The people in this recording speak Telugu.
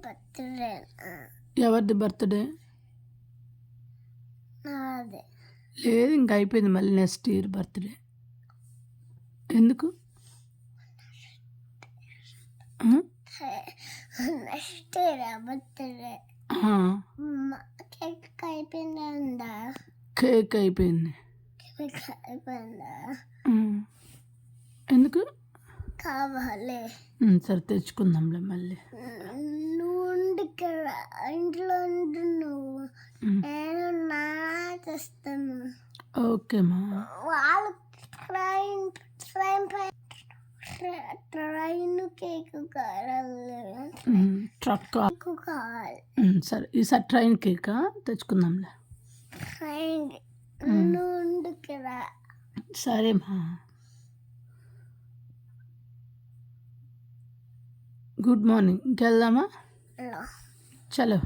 బర్త్డే ఎవరిది బర్త్డే? నాదే. లేదు, ఇంక అయిపోయింది. మళ్ళీ నెక్స్ట్ ఇయర్ బర్త్డే. ఎందుకు? Next year birthday. కేక్ అయిపోయిందా? కేక్ అయిపోయింది. కేక్ అయిపోయిందా? ఎందుకు కావాలి? సరే తెచ్చుకుందాంలే మళ్ళీ. నువ్వు ఇంట్లో ఉండు, నువ్వు నేను నా తెస్తాను. ఓకేమా. వాళ్ళు ట్రైన్ కేక్ కావాలి, ట్రక్ కావాలి. సరే ఈసారి ట్రైన్ కేకా తెచ్చుకుందాంలే. ట్రైన్ నువ్వు ఉండు కదా. సరేమా. Good morning. ఇంకెళ్దామా? చలో.